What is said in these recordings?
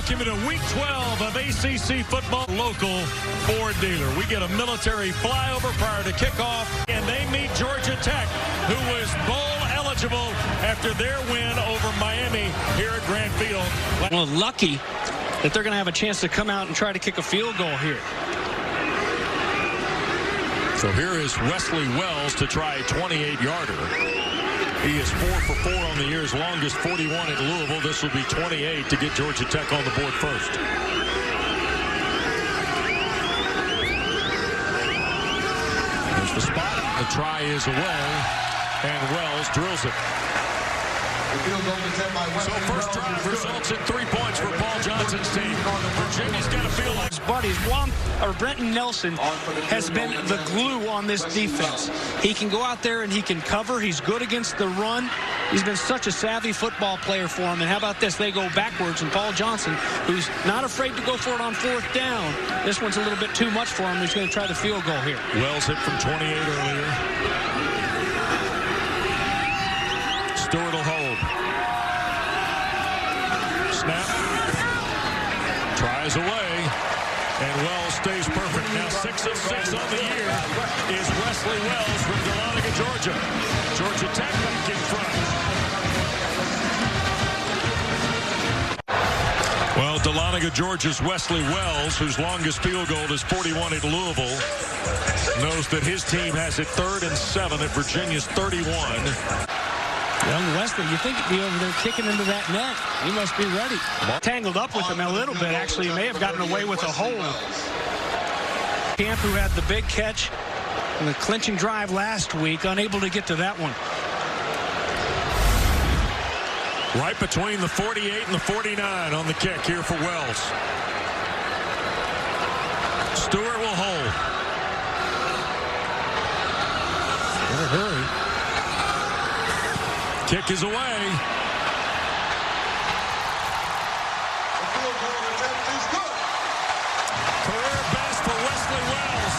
Welcome to Week 12 of ACC football. Local Ford dealer. We get a military flyover prior to kickoff, and they meet Georgia Tech, who was bowl eligible after their win over Miami here at Grant Field. Well, lucky that they're going to have a chance to come out and try to kick a field goal here. So here is Wesley Wells to try a 28-yarder. He is 4 for 4 on the year's longest, 41 at Louisville. This will be 28 to get Georgia Tech on the board first. There's the spot. The try is away, and Wells drills it. So first drive results in 3 points for Paul Johnson's team. Virginia's got to feel like his buddies. Brenton Nelson has been the glue on this defense. He can go out there and he can cover. He's good against the run. He's been such a savvy football player for him. And how about this? They go backwards, and Paul Johnson, who's not afraid to go for it on 4th down. This one's a little bit too much for him. He's going to try the field goal here. Wells hit from 28 earlier. Stewart will hold. Snap. Tries away. And Wells stays perfect. Now 6 of 6 on the year is Wesley Wells from Dahlonega, Georgia. Georgia Tech back in front. Well, Dahlonega, Georgia's Wesley Wells, whose longest field goal is 41 at Louisville, knows that his team has it 3rd and 7 at Virginia's 31. Young Wesley, you think he'd be over there kicking into that net. He must be ready. Tangled up with him a little bit, actually. He may have gotten away with a hold. Camp, who had the big catch in the clinching drive last week, unable to get to that one. Right between the 48 and the 49 on the kick here for Wells. Stewart will hold. In a hurry. Kick is away. Career best for Wesley Wells.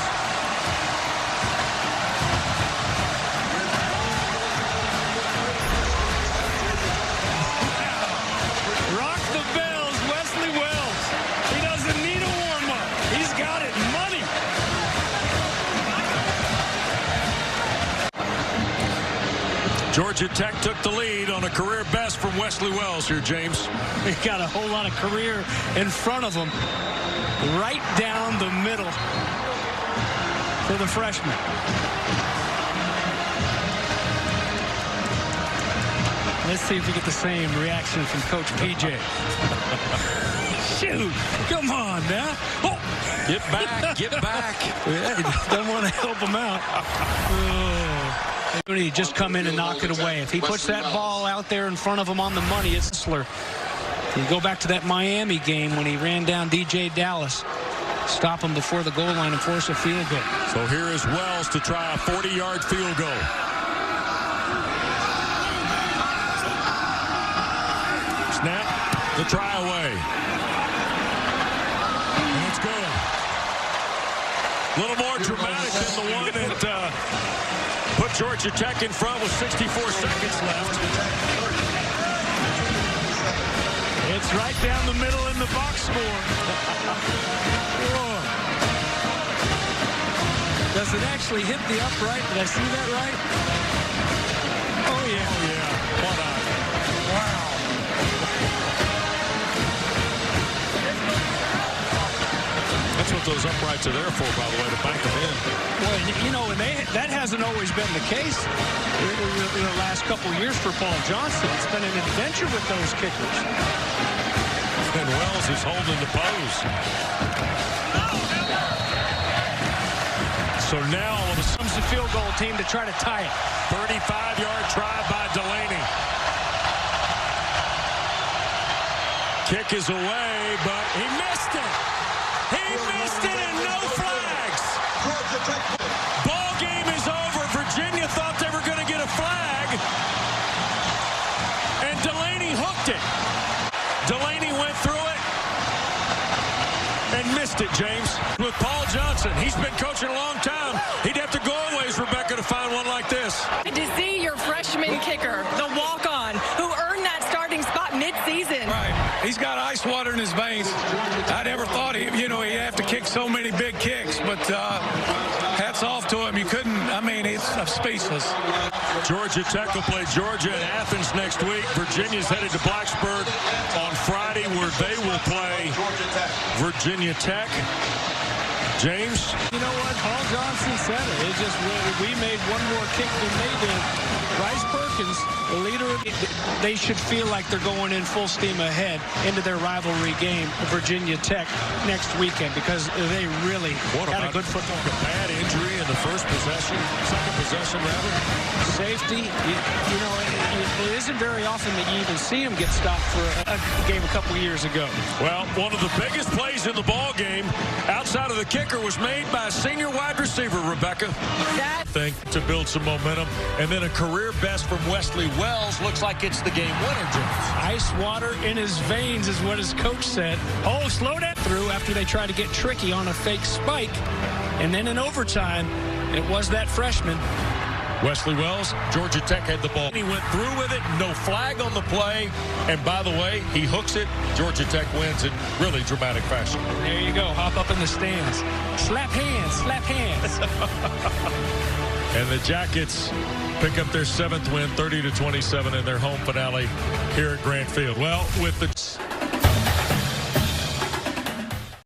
Rock the bells, Wesley Wells. He doesn't need a warm-up. He's got it. Money. Georgia Tech took the lead on a career best from Wesley Wells here, James. He got a whole lot of career in front of him. Right down the middle for the freshman. Let's see if we get the same reaction from Coach PJ. Shoot, come on now. Oh. Get back, get back. Yeah, don't want to help him out. He just come in and knock it away. If he puts that ball out there in front of him on the money, it's Whistler. You go back to that Miami game when he ran down DJ Dallas. Stop him before the goal line and force a field goal. So here is Wells to try a 40-yard field goal. Snap, the try away. And it's good. A little more dramatic than the one that put Georgia Tech in front with 64 seconds left. It's right down the middle in the box score. Does it actually hit the upright? Did I see that right? Oh, yeah. Oh, yeah. What on? Wow. That's what those uprights are there for, by the way, to bank them in. Well, you know, and that hasn't always been the case in the last couple of years for Paul Johnson. It's been an adventure with those kickers. And Wells is holding the pose. So now all of a sudden, the field goal team to try to tie it. 35-yard try by Delaney. Kick is away, but he missed it. He missed it, and no flags. Ball game is over. Virginia thought they were going to get a flag, and Delaney hooked it. Delaney went through it and missed it, James. With Paul Johnson, he's been coaching a long time. He'd have to go a ways, Rebecca, to find one like this. To see your freshman kicker, the walk-on, who earned that starting spot mid-season. Right. He's got ice water in his veins. I mean, it's speechless. Georgia Tech will play Georgia in Athens next week. Virginia's headed to Blacksburg on Friday, where they will play Virginia Tech. James? You know what? Paul Johnson said it. It just, we made one more kick than they did. Bryce Perkins, the leader, they should feel like they're going in full steam ahead into their rivalry game, Virginia Tech, next weekend, because they really had a good football. A bad injury in the first possession, second possession, rather. Safety, you know, it isn't very often that you even see him get stopped for a game a couple years ago. Well, one of the biggest plays in the ball game outside of the kicker was made by a senior wide receiver, Rebecca. That Think to build some momentum, and then a career best from Wesley Wells. Looks like it's the game winner, James. Ice water in his veins is what his coach said. Oh, slow that through after they tried to get tricky on a fake spike. And then in overtime, it was that freshman. Wesley Wells, Georgia Tech had the ball. He went through with it, no flag on the play. And by the way, he hooks it. Georgia Tech wins in really dramatic fashion. There you go. Hop up in the stands. Slap hands. Slap hands. And the Jackets pick up their 7th win, 30-27 in their home finale here at Grant Field. Well, with the